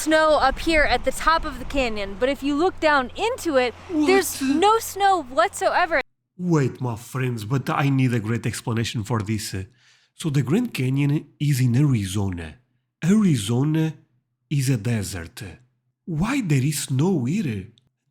Snow up here at the top of the canyon, but if you look down into it, there's no snow whatsoever. Wait, my friends, but I need a great explanation for this. So the Grand Canyon is in Arizona. Arizona is a desert. Why there is snow here?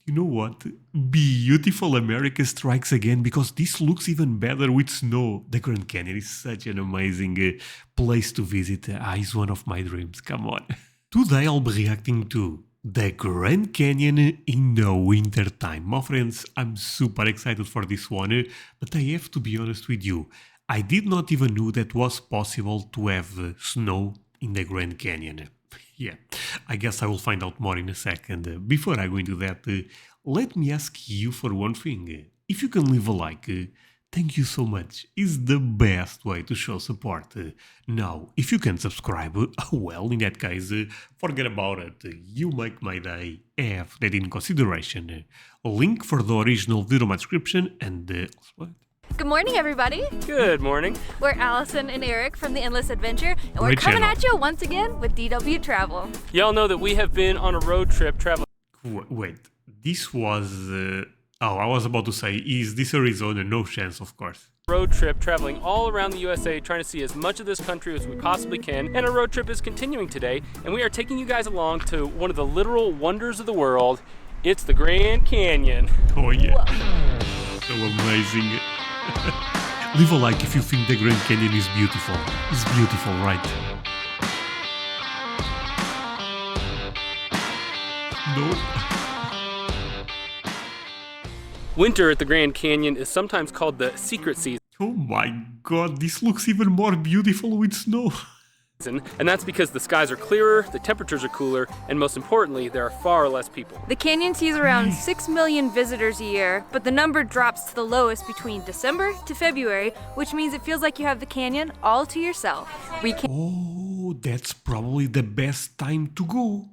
You know what? Beautiful America strikes again because this looks even better with snow. The Grand Canyon is such an amazing place to visit. It's one of my dreams. Come on. Today I'll be reacting to the Grand Canyon in the winter time. My friends, I'm super excited for this one, but I have to be honest with you. I did not even know that was possible to have snow in the Grand Canyon. Yeah, I guess I will find out more in a second. Before I go into that, let me ask you for one thing. If you can leave a like, thank you so much. It's the best way to show support. Now, if you can subscribe, well, in that case, forget about it. You make my day. Have that in consideration. Link for the original video in my description and also... Good morning, everybody. Good morning. We're Allison and Eric from The Endless Adventure, and we're Great coming channel. at you once again with DW Travel. Y'all know that we have been on a road trip traveling Wait, this was... I was about to say, is this Arizona? No chance, of course. all around the USA, trying to see as much of this country as we possibly can. And our road trip is continuing today, and we are taking you guys along to one of the literal wonders of the world. It's the Grand Canyon. Oh yeah, so amazing. Leave a like if you think the Grand Canyon is beautiful. It's beautiful, right? No. Winter at the Grand Canyon is sometimes called the secret season, Oh my god, this looks even more beautiful with snow. and that's because the skies are clearer, the temperatures are cooler, and most importantly, there are far less people. The canyon sees around 6 million visitors a year, but the number drops to the lowest between December to February, which means it feels like you have the canyon all to yourself. We can Oh, that's probably the best time to go.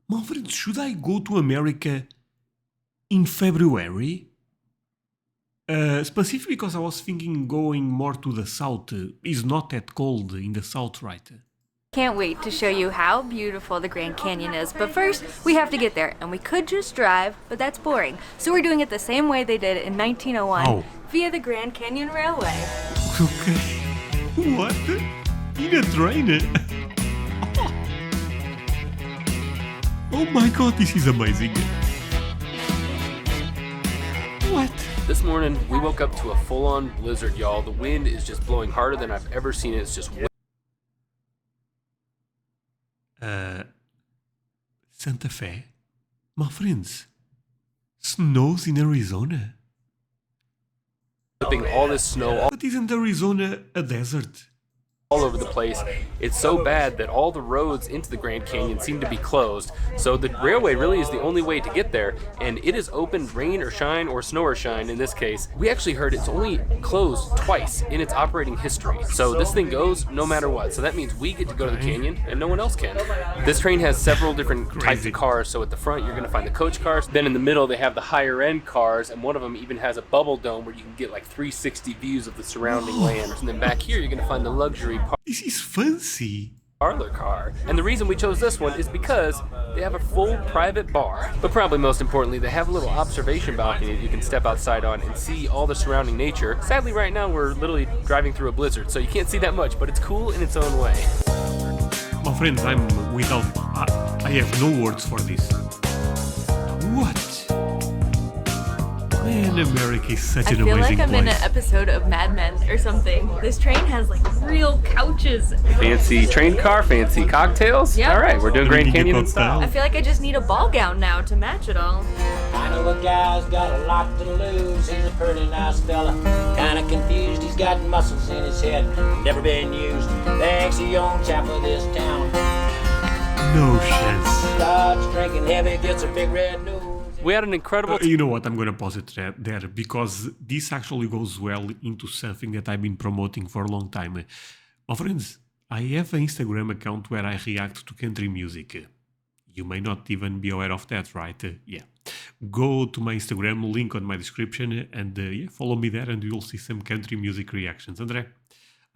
My friend, should I go to America in February? Specifically because I was thinking going more to the south. It's not that cold in the south, right? Can't wait to show you how beautiful the Grand Canyon is, but first we have to get there, and we could just drive, but that's boring. So we're doing it the same way they did it in 1901 Oh. via the Grand Canyon Railway. Okay. What? In a train? Oh my god, this is amazing. What? This morning, we woke up to a full-on blizzard, y'all. The wind is just blowing harder than I've ever seen it. It's just Santa Fe? My friends, snows in Arizona? whipping all this snow But isn't Arizona a desert? all over the place. It's so bad that all the roads into the Grand Canyon seem to be closed. So the railway really is the only way to get there, and it is open rain or shine, or snow or shine in this case. We actually heard it's only closed twice in its operating history. So this thing goes no matter what. So that means we get to go to the canyon and no one else can. This train has several different types of cars. So at the front you're going to find the coach cars. Then in the middle they have the higher end cars, and one of them even has a bubble dome where you can get like 360 views of the surrounding land. And then back here you're going to find the luxury This is fancy. parlor car. And the reason we chose this one is because they have a full private bar. But probably most importantly, they have a little observation balcony that you can step outside on and see all the surrounding nature. Sadly, right now we're literally driving through a blizzard, so you can't see that much, but it's cool in its own way. My friends, I'm without... I have no words for this. What? Man, America is such I an feel amazing like I'm in an place. episode of Mad Men or something. This train has like real couches. Fancy train car, fancy cocktails. Yep. All right, we're doing Grand Need a Canyon in cocktail. style. I feel like I just need a ball gown now to match it all. I know a guy's got a lot to lose. He's a pretty nice fella, kinda confused. He's got muscles in his head, never been used. Thanks a young chap of this town. No chance. Starts drinking heavy, gets a big red nose. We had an incredible You know what, I'm gonna pause it there because this actually goes well into something that I've been promoting for a long time. My friends, I have an Instagram account where I react to country music. You may not even be aware of that, right? Yeah. Go to my Instagram, link on my description, and yeah, follow me there and you'll see some country music reactions. André,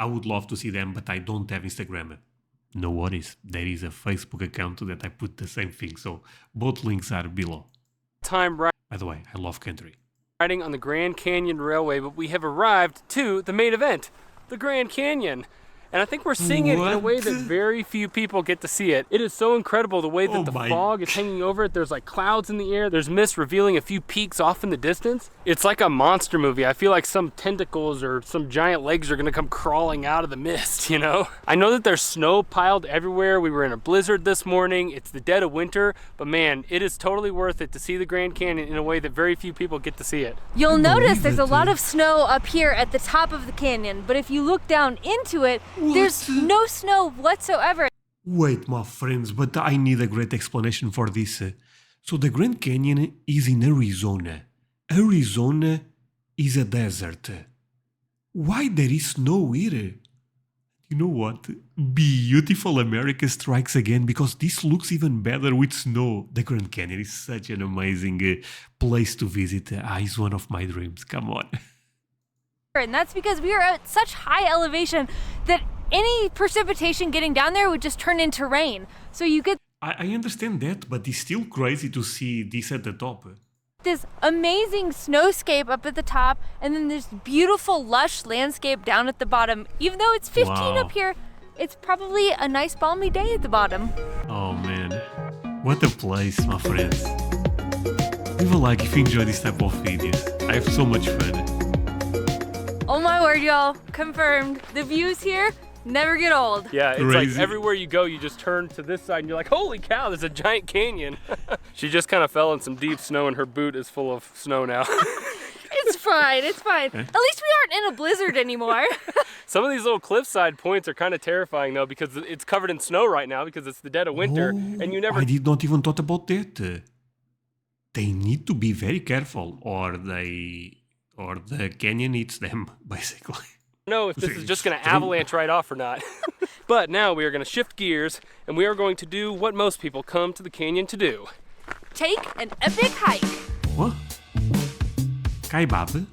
I would love to see them, but I don't have Instagram. no worries. There is a Facebook account that I put the same thing, so both links are below. Time By the way, I love country. riding on the Grand Canyon Railway, but we have arrived to the main event, the Grand Canyon. And I think we're seeing it in a way that What? very few people get to see it. It is so incredible the way that Oh the my- fog is hanging over it. There's like clouds in the air. There's mist revealing a few peaks off in the distance. It's like a monster movie. I feel like some tentacles or some giant legs are gonna come crawling out of the mist, you know? I know that there's snow piled everywhere. We were in a blizzard this morning. It's the dead of winter, but man, it is totally worth it to see the Grand Canyon in a way that very few people get to see it. You'll notice there's a believe it. lot of snow up here at the top of the canyon, but if you look down into it, there's no snow whatsoever. Wait, my friends, but I need a great explanation for this. So the Grand Canyon is in Arizona. Arizona is a desert. Why there is snow here? You know what? Beautiful America strikes again because this looks even better with snow. The Grand Canyon is such an amazing place to visit. It's one of my dreams. Come on. And that's because we are at such high elevation that any precipitation getting down there would just turn into rain. So you get I understand that, but it's still crazy to see this at the top. this amazing snowscape up at the top, and then this beautiful lush landscape down at the bottom. Even though it's 15 Wow. up here, it's probably a nice balmy day at the bottom. Oh man, what a place, my friends. Leave a like if you enjoy this type of videos. I have so much fun. Oh my word, y'all, confirmed. The views here never get old. Yeah, it's Crazy. like everywhere you go, you just turn to this side and you're like, holy cow, there's a giant canyon. She just kind of fell in some deep snow and her boot is full of snow now. It's fine, it's fine. At least we aren't in a blizzard anymore. Some of these little cliffside points are kind of terrifying though because it's covered in snow right now because it's the dead of winter and you never I did not even thought about that. They need to be very careful, or the canyon eats them, basically. know if this is just going to True. avalanche right off or not. But now we are going to shift gears and we are going to do what most people come to the canyon to do. Take an epic hike. What? Kaibab?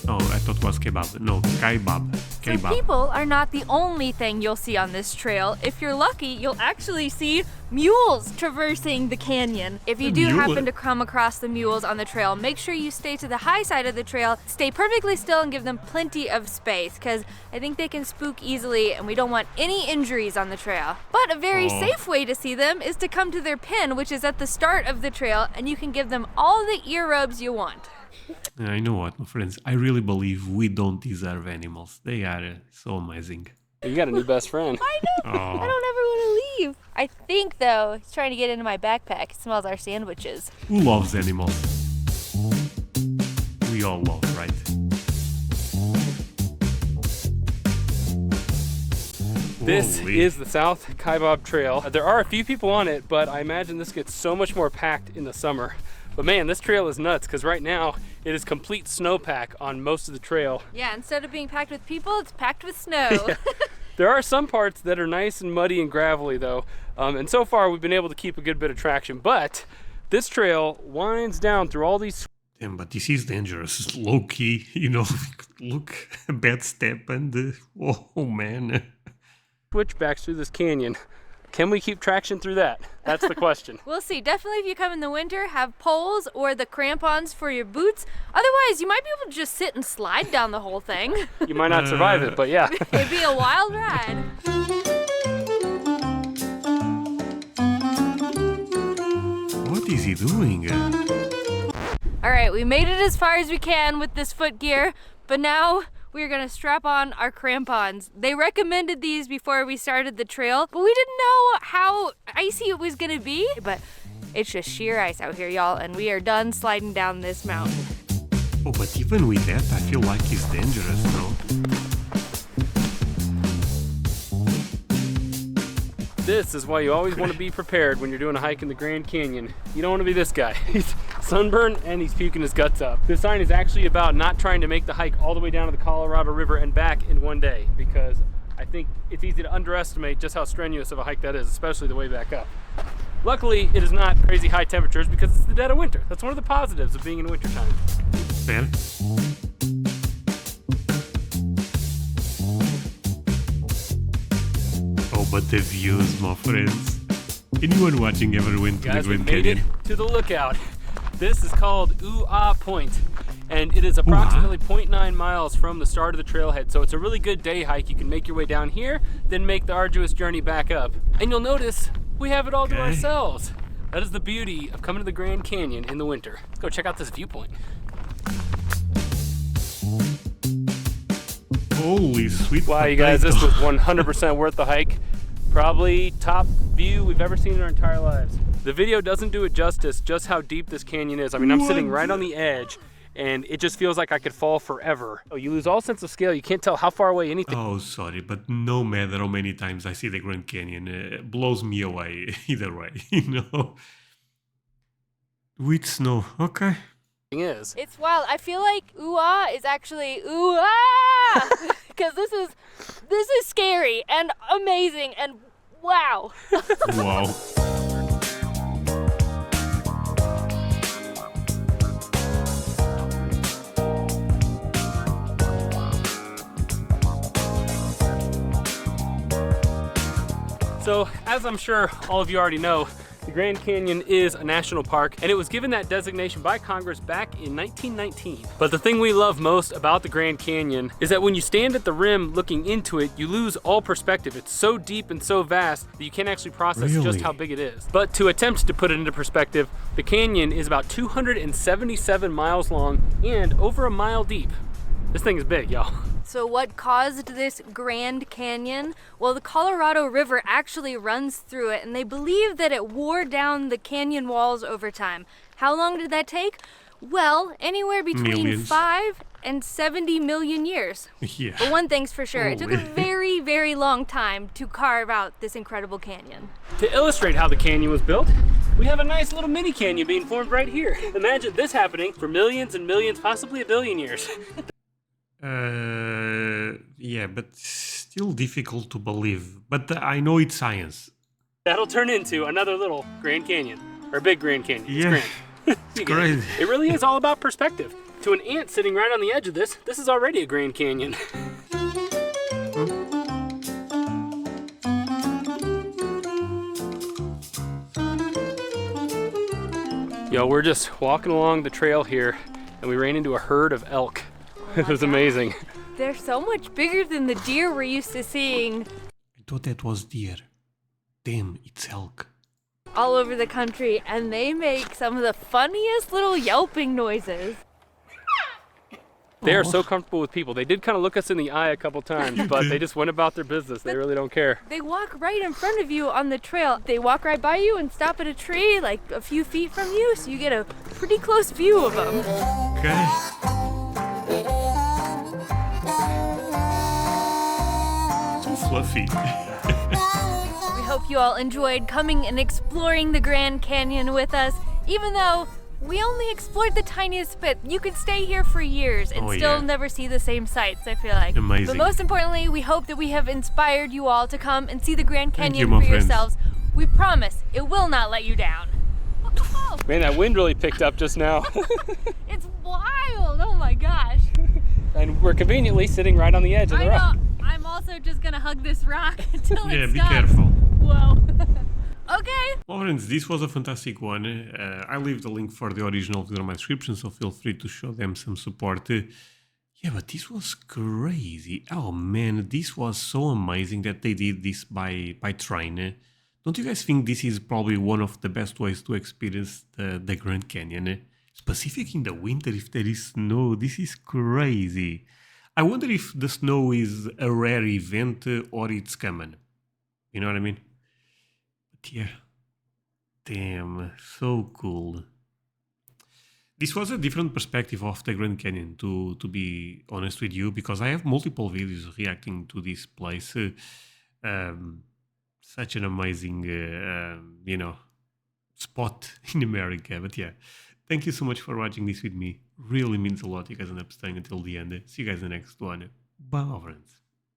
Oh, I thought it was kebab. No, kaibab. So Kebab. people are not the only thing you'll see on this trail. If you're lucky, you'll actually see mules traversing the canyon. If you do Mule? happen to come across the mules on the trail, make sure you stay to the high side of the trail, stay perfectly still and give them plenty of space because I think they can spook easily and we don't want any injuries on the trail. But a very Oh. safe way to see them is to come to their pen, which is at the start of the trail, and you can give them all the ear rubs you want. I know what, my friends. I really believe we don't deserve animals. They are so amazing. You got a new best friend. I know. I don't ever want to leave. I think, though, he's trying to get into my backpack. He smells our sandwiches. Who loves animals? We all love, right? This Holy. is the South Kaibab Trail. There are a few people on it, but I imagine this gets so much more packed in the summer. But man, this trail is nuts because right now it is complete snowpack on most of the trail. Yeah, instead of being packed with people, it's packed with snow. There are some parts that are nice and muddy and gravelly though, and so far we've been able to keep a good bit of traction, but this trail winds down through all these Damn, but this is dangerous. Low key, you know. Look, a bad step and oh man. switchbacks through this canyon. Can we keep traction through that? That's the question. We'll see. Definitely if you come in the winter, have poles or the crampons for your boots. Otherwise, you might be able to just sit and slide down the whole thing. You might not survive it, but yeah. It'd be a wild ride. What is he doing? All right, we made it as far as we can with this foot gear, but now we're gonna strap on our crampons. They recommended these before we started the trail, but we didn't know how icy it was gonna be. But it's just sheer ice out here, y'all, and we are done sliding down this mountain. Oh, but even with that, I feel like it's dangerous, no? This is why you always want to be prepared when you're doing a hike in the Grand Canyon. You don't want to be this guy. He's sunburned and he's puking his guts up. This sign is actually about not trying to make the hike all the way down to the Colorado River and back in one day, because I think it's easy to underestimate just how strenuous of a hike that is, especially the way back up. Luckily, it is not crazy high temperatures because it's the dead of winter. That's one of the positives of being in wintertime. Fair? Oh but the views, my friends. Anyone watching ever went to Guys, the we Grand made Canyon? it to the lookout. This is called Ooh-Ah Point, and it is approximately 0.9 miles from the start of the trailhead, so it's a really good day hike. You can make your way down here, then make the arduous journey back up. And you'll notice we have it all to ourselves. That is the beauty of coming to the Grand Canyon in the winter. Let's go check out this viewpoint. Holy sweet Wow, you guys, this potato. was 100% worth the hike. Probably top view we've ever seen in our entire lives. The video doesn't do it justice just how deep this canyon is. I mean, I'm sitting right on the edge and it just feels like I could fall forever. Oh, you lose all sense of scale. You can't tell how far away anything. Oh, sorry, but no matter how many times I see the Grand Canyon, it blows me away either way, you know? With snow, okay. Is. It's wild. I feel like ooh-ah is actually ooh-ah! Because this is scary and amazing and wow. Wow. So, as I'm sure all of you already know, the Grand Canyon is a national park, and it was given that designation by Congress back in 1919. But the thing we love most about the Grand Canyon is that when you stand at the rim looking into it, you lose all perspective. It's so deep and so vast that you can't actually process just how big it is. But to attempt to put it into perspective, the canyon is about 277 miles long and over a mile deep. This thing is big, y'all. So what caused this Grand Canyon? Well, the Colorado River actually runs through it, and they believe that it wore down the canyon walls over time. How long did that take? Well, anywhere between 5 and 70 million years. Yeah. But one thing's for sure, it took a very, very long time to carve out this incredible canyon. To illustrate how the canyon was built, we have a nice little mini canyon being formed right here. Imagine this happening for millions and millions, possibly a billion years. Yeah, but still difficult to believe. But I know it's science. That'll turn into another little Grand Canyon, or big Grand Canyon. Yeah, It's grand. crazy. It really is all about perspective. To an ant sitting right on the edge of this is already a Grand Canyon. Yo, we're just walking along the trail here, and we ran into a herd of elk. It was amazing. They're so much bigger than the deer we're used to seeing I thought that was deer. Damn, it's elk. all over the country, and they make some of the funniest little yelping noises. They are so comfortable with people. They did kind of look us in the eye a couple times, but they just went about their business. They really don't care. They walk right in front of you on the trail. They walk right by you and stop at a tree like a few feet from you, so you get a pretty close view of them. Okay. So fluffy. We hope you all enjoyed coming and exploring the Grand Canyon with us. Even though we only explored the tiniest bit, you could stay here for years and still never see the same sights, I feel like. Amazing. But most importantly, we hope that we have inspired you all to come and see the Grand Canyon my for friends. yourselves. We promise it will not let you down. Man, that wind really picked up just now. It's wild, oh my gosh. And we're conveniently sitting right on the edge of the rock. I'm also just gonna hug this rock until it Yeah, stops. be careful. Whoa. Okay. Lawrence, this was a fantastic one. I leave the link for the original video in my description, so feel free to show them some support. Yeah, but this was crazy. Oh man, this was so amazing that they did this by train. Don't you guys think this is probably one of the best ways to experience the Grand Canyon? Specific in the winter if there is snow, this is crazy. I wonder if the snow is a rare event or it's common. You know what I mean? But yeah, damn, so cool. This was a different perspective of the Grand Canyon, to be honest with you, because I have multiple videos reacting to this place. Such an amazing, spot in America. But yeah, thank you so much for watching this with me. Really means a lot. You guys end up staying until the end. See you guys in the next one. Bye, friends.